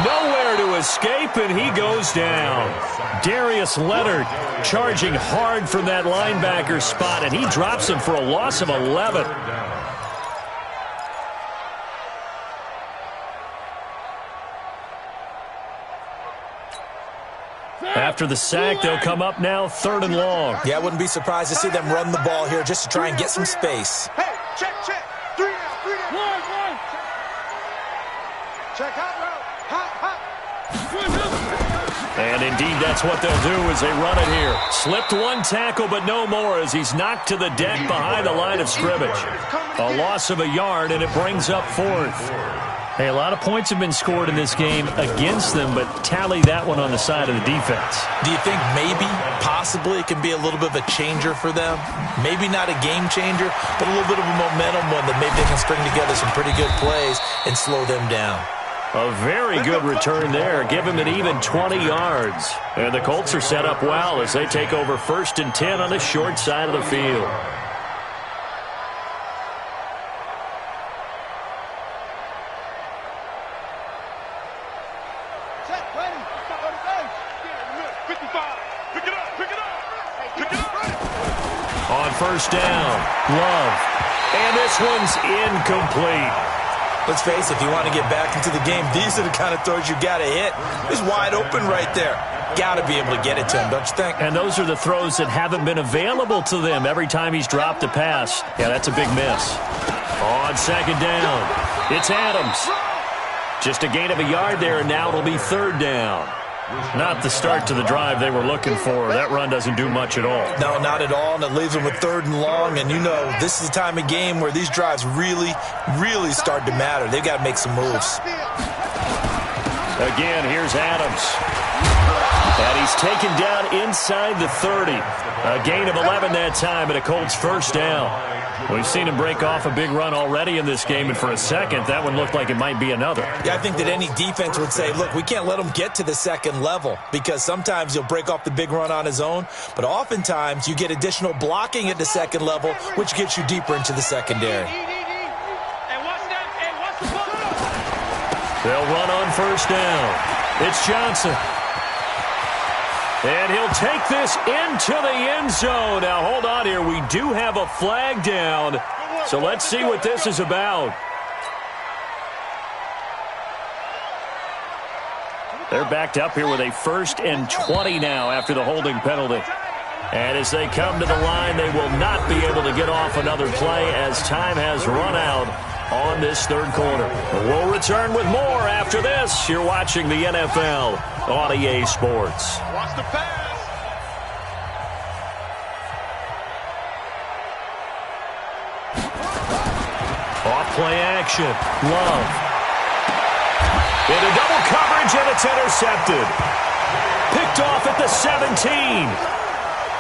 Nowhere to escape, and he goes down. Darius Leonard charging hard from that linebacker spot, and he drops him for a loss of 11. After the sack, they'll come up now 3rd and long. Yeah, I wouldn't be surprised to see them run the ball here just to try and get some space. Hey, check. 3 down. One. Check hot route. Hot. And indeed, that's what they'll do as they run it here. Slipped one tackle, but no more as he's knocked to the deck behind the line of scrimmage. A loss of a yard, and it brings up 4th. Hey, a lot of points have been scored in this game against them, but tally that one on the side of the defense. Do you think maybe, possibly, it can be a little bit of a changer for them? Maybe not a game changer, but a little bit of a momentum one that maybe they can string together some pretty good plays and slow them down. A very good return there. Give him an even 20 yards. And the Colts are set up well as they take over 1st and 10 on the short side of the field. On 1st down, Love. And this one's incomplete. Let's face it, if you want to get back into the game, these are the kind of throws you got to hit. He's wide open right there. Got to be able to get it to him, don't you think? And those are the throws that haven't been available to them every time he's dropped a pass. Yeah, that's a big miss. On 2nd down, it's Adams. Just a gain of a yard there, and now it'll be 3rd down. Not the start to the drive they were looking for. That run doesn't do much at all. No, not at all, and it leaves them with 3rd and long. And you know, this is the time of game where these drives really, really start to matter. They've got to make some moves. Again, here's Adams. And he's taken down inside the 30. A gain of 11 that time, and a Colts 1st down. We've seen him break off a big run already in this game, and for a second, that one looked like it might be another. Yeah, I think that any defense would say, look, we can't let him get to the 2nd level, because sometimes he'll break off the big run on his own, but oftentimes you get additional blocking at the 2nd level, which gets you deeper into the secondary. They'll run on 1st down. It's Johnson. And he'll take this into the end zone. Now, hold on here. We do have a flag down. So let's see what this is about. They're backed up here with a 1st and 20 now after the holding penalty. And as they come to the line, they will not be able to get off another play as time has run out on this 3rd quarter. We'll return with more after this. You're watching the NFL on EA Sports. Watch the pass. Off play action. Love. Into double coverage, and it's intercepted. Picked off at the 17.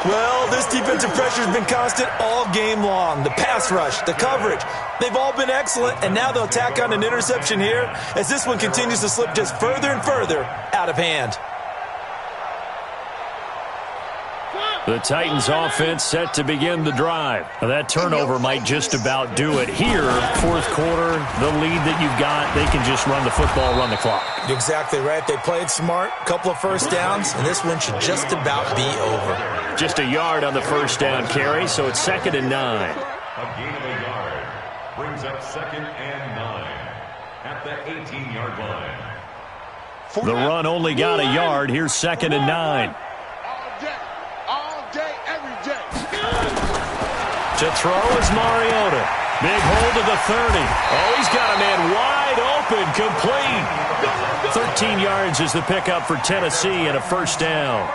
Well, this defensive pressure has been constant all game long. The pass rush, the coverage, they've all been excellent, and now they'll tack on an interception here as this one continues to slip just further and further out of hand. The Titans offense set to begin the drive. Now, that turnover might just about do it. Here, 4th quarter, the lead that you've got, they can just run the football, run the clock. You're exactly right. They played smart, couple of 1st downs, and this one should just about be over. Just a yard on the 1st down carry, so it's 2nd and 9. A gain of a yard brings up 2nd and 9 at the 18-yard line. The run only got a yard. Here's 2nd and 9. All day, every day. To throw is Mariota. Big hold of the 30. Oh, he's got a man wide open, complete. 13 yards is the pickup for Tennessee and a 1st down.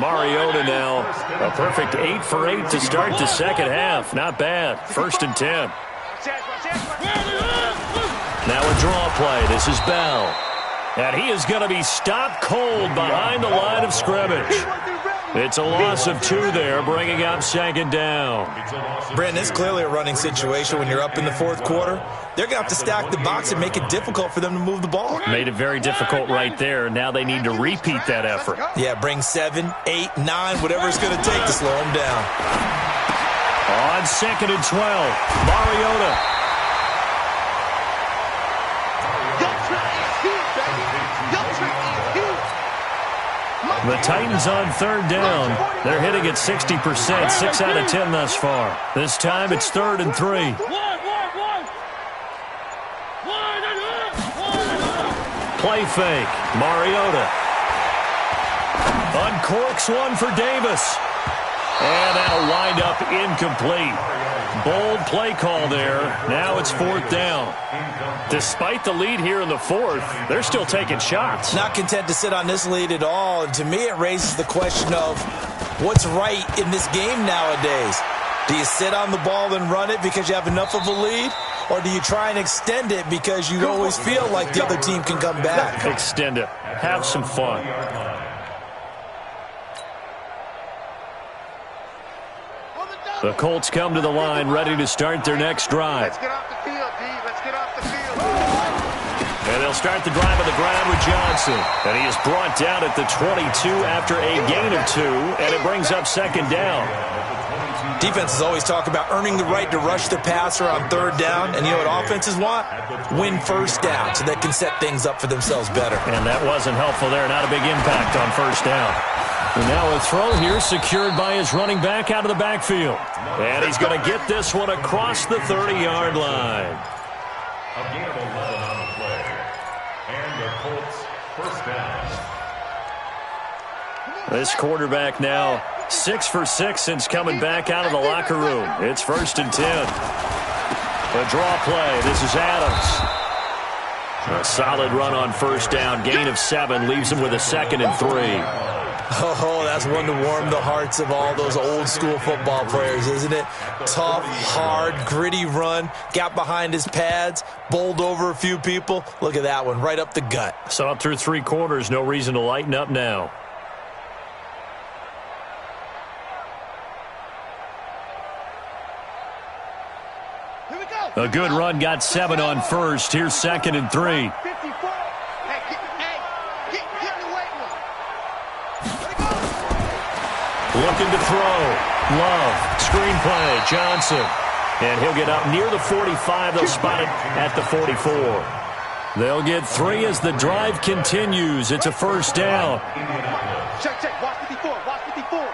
Mariota now, a perfect 8 for 8 to start the 2nd half. Not bad. 1st and 10. Now a draw play. This is Bell. And he is going to be stopped cold behind the line of scrimmage. It's a loss of 2 there, bringing up 2nd down. Brandon, it's clearly a running situation when you're up in the 4th quarter. They're going to have to stack the box and make it difficult for them to move the ball. Made it very difficult right there. Now they need to repeat that effort. Yeah, bring 7, 8, 9, whatever it's going to take to slow them down. On 2nd and 12, Mariota. The Titans on 3rd down. They're hitting at 60%, 6 out of 10 thus far. This time it's 3rd and 3. Play fake. Mariota. Uncorks one for Davis. And that'll wind up incomplete. Bold play call there. Now it's 4th down. Despite the lead here in the 4th, they're still taking shots. Not content to sit on this lead at all. And to me, it raises the question of what's right in this game nowadays. Do you sit on the ball and run it because you have enough of a lead? Or do you try and extend it because you always feel like the other team can come back? Extend it. Have some fun. The Colts come to the line, ready to start their next drive. Let's get off the field, D. Let's get off the field. And they'll start the drive on the ground with Johnson. And he is brought down at the 22 after a gain of 2, and it brings up second down. Defenses always talk about earning the right to rush the passer on third down. And you know what offenses want? Win first down so they can set things up for themselves better. And that wasn't helpful there. Not a big impact on first down. And now a throw here secured by his running back out of the backfield. And he's going to get this one across the 30-yard line. A gain of 11 on the play. And the Colts first down. This quarterback now 6 for 6 since coming back out of the locker room. It's 1st and 10. A draw play. This is Adams. A solid run on first down. Gain of 7 leaves him with a 2nd and 3. Oh, that's one to warm the hearts of all those old-school football players, isn't it? Tough, hard, gritty run. Got behind his pads, bowled over a few people. Look at that one, right up the gut. So up through 3 quarters, no reason to lighten up now. A good run, got 7 on first. Here's 2nd and 3. Looking to throw. Love. Screen play. Johnson. And he'll get up near the 45. They'll spot it at the 44. They'll get 3 as the drive continues. It's a first down. Check, check. Watch 54. Watch 54.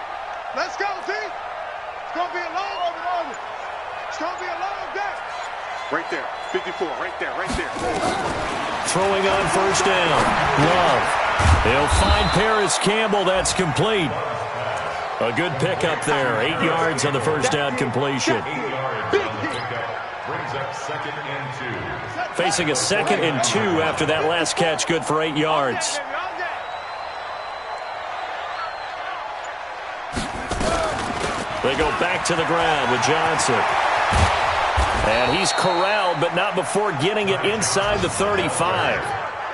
Let's go, T. It's going to be a long one. It's going to be a long day. Right there. 54. Right there. Right there. Throwing on first down. Love. They'll find Paris Campbell. That's complete. A good pickup there. 8 yards on the first down completion. 8 yards on the pickup. Brings up 2nd and 2. Facing a 2nd and 2 after that last catch. Good for 8 yards. They go back to the ground with Johnson. And he's corralled, but not before getting it inside the 35.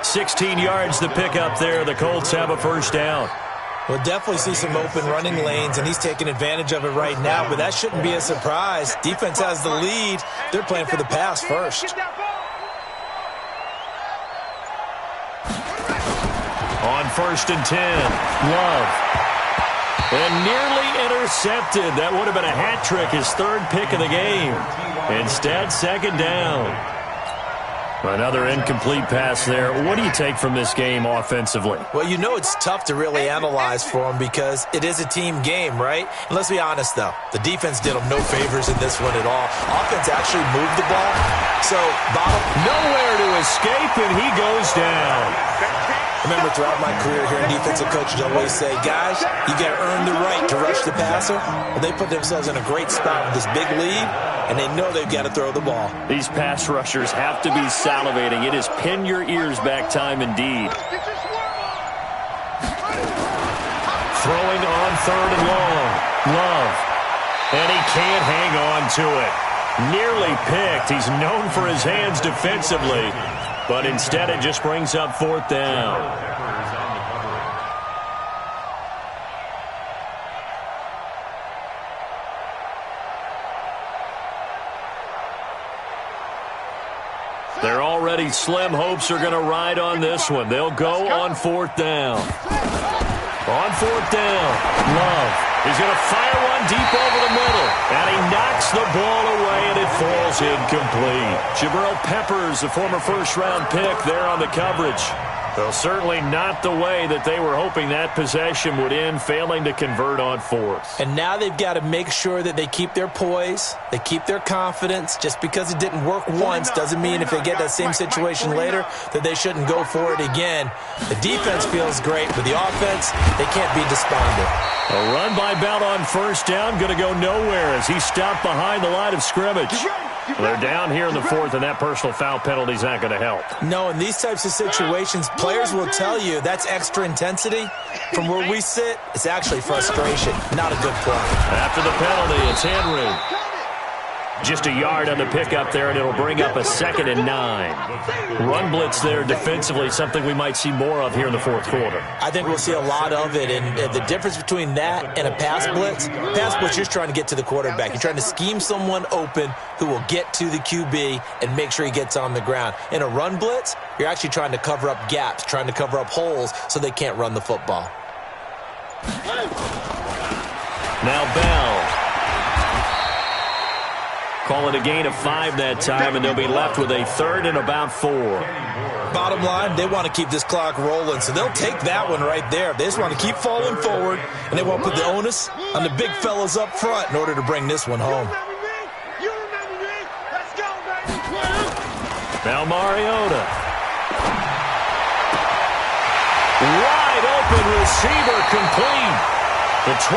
16 yards to pick up there. The Colts have a first down. We'll definitely see some open running lanes, and he's taking advantage of it right now, but that shouldn't be a surprise. Defense has the lead. They're playing for the pass first. On 1st and 10, Love. And nearly intercepted. That would have been a hat trick, his 3rd pick of the game. Instead, 2nd down. Another incomplete pass there. What do you take from this game offensively? Well, you know it's tough to really analyze for them because it is a team game, right? And let's be honest, though. The defense did them no favors in this one at all. Offense actually moved the ball. So, nowhere to escape, and he goes down. Remember, throughout my career here in defensive coaches, I always say, guys, you got to earn the right to rush the passer. Well, they put themselves in a great spot with this big lead, and they know they've got to throw the ball. These pass rushers have to be salivating. It is pin your ears back time indeed. Throwing on 3rd and long. Love. And he can't hang on to it. Nearly picked. He's known for his hands defensively. But instead, it just brings up 4th down. They're already slim hopes are going to ride on this one. They'll go on 4th down. On 4th down, Love. He's going to fire one deep over the middle. And he knocks the ball away, and it falls incomplete. Jabril Peppers, the former first-round pick, there on the coverage. Well, certainly not the way that they were hoping that possession would end, failing to convert on 4th. And now they've got to make sure that they keep their poise, they keep their confidence. Just because it didn't work once doesn't mean if they get that same situation later that they shouldn't go for it again. The defense feels great, but the offense, they can't be despondent. A run by Bell on first down, going to go nowhere as he stopped behind the line of scrimmage. They're down here in the 4th, and that personal foul penalty is not going to help. No, in these types of situations, players will tell you that's extra intensity. From where we sit, it's actually frustration, not a good play. After the penalty, it's Henry. Just a yard on the pickup there, and it'll bring up a 2nd and 9. Run blitz there defensively, something we might see more of here in the fourth quarter. I think we'll see a lot of it, and the difference between that and a pass blitz, you're just trying to get to the quarterback. You're trying to scheme someone open who will get to the QB and make sure he gets on the ground. In a run blitz, you're actually trying to cover up gaps, trying to cover up holes so they can't run the football. Now Bell. Call it a gain of 5 that time, and they'll be left with a 3rd and about 4. Bottom line, they want to keep this clock rolling, so they'll take that one right there. They just want to keep falling forward, and they won't put the onus on the big fellas up front in order to bring this one home. Now Mariota. Wide open receiver complete. The 21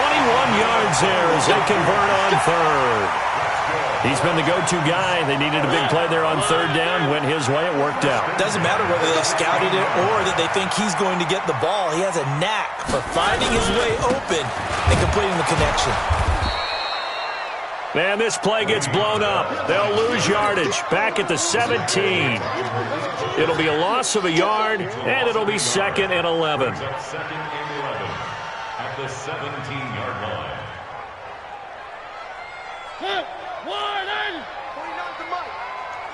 yards there as they convert on 3rd. He's been the go-to guy. They needed a big play there on 3rd down. Went his way. It worked out. Doesn't matter whether they scouted it or that they think he's going to get the ball. He has a knack for finding his way open and completing the connection. Man, this play gets blown up. They'll lose yardage. Back at the 17. It'll be a loss of a yard, and it'll be 2nd and 11. 2nd and 11 at the 17-yard line.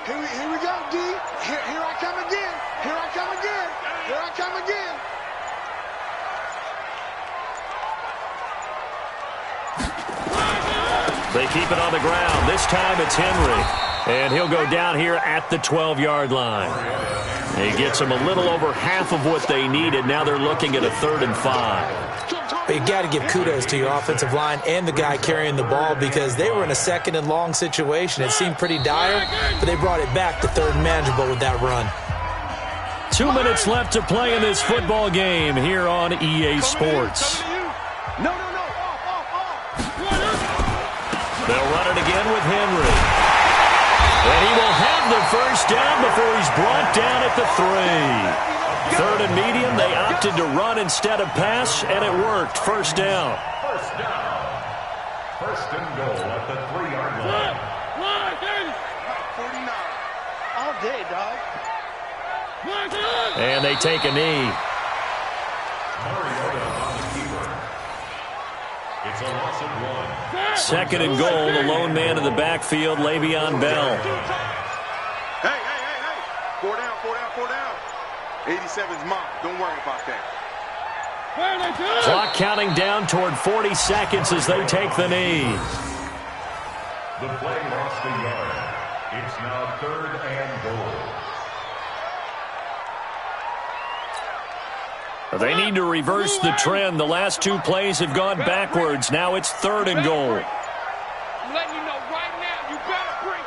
Here we go, D. Here I come again. Here I come again. Here I come again. They keep it on the ground. This time it's Henry. And he'll go down here at the 12-yard line. He gets them a little over half of what they needed. Now they're looking at a 3rd and 5. But you got to give kudos to your offensive line and the guy carrying the ball because they were in a 2nd and long situation. It seemed pretty dire, but they brought it back to 3rd and manageable with that run. 2 minutes left to play in this football game here on EA Sports. They'll run it again with Henry. And he will have the 1st down before he's brought down at the 3. 3rd and medium, they opted to run instead of pass, and it worked. 1st down. 1st down. 1st and goal at the 3-yard line. 49. All day, dog. And they take a knee. Mariota on the keeper. It's a loss of 1. 2nd and goal, the lone man in the backfield, Le'Veon Bell. Hey. 4 down. 87's mine. Don't worry about that. Clock counting down toward 40 seconds as they take the knee. The play lost a yard. It's now 3rd and goal. They need to reverse the trend. The last 2 plays have gone backwards. Now it's 3rd and goal. I'm letting you know right now, you better bring it.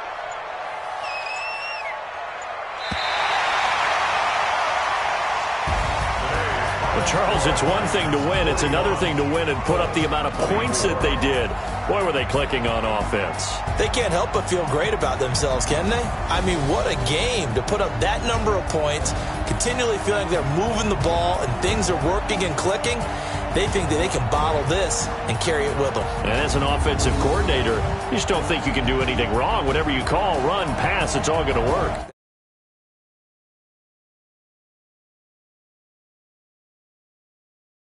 Well, Charles, it's one thing to win. It's another thing to win and put up the amount of points that they did. Boy, were they clicking on offense. They can't help but feel great about themselves, can they? I mean, what a game to put up that number of points, continually feeling they're moving the ball and things are working and clicking. They think that they can bottle this and carry it with them. And as an offensive coordinator, you just don't think you can do anything wrong. Whatever you call, run, pass, it's all going to work.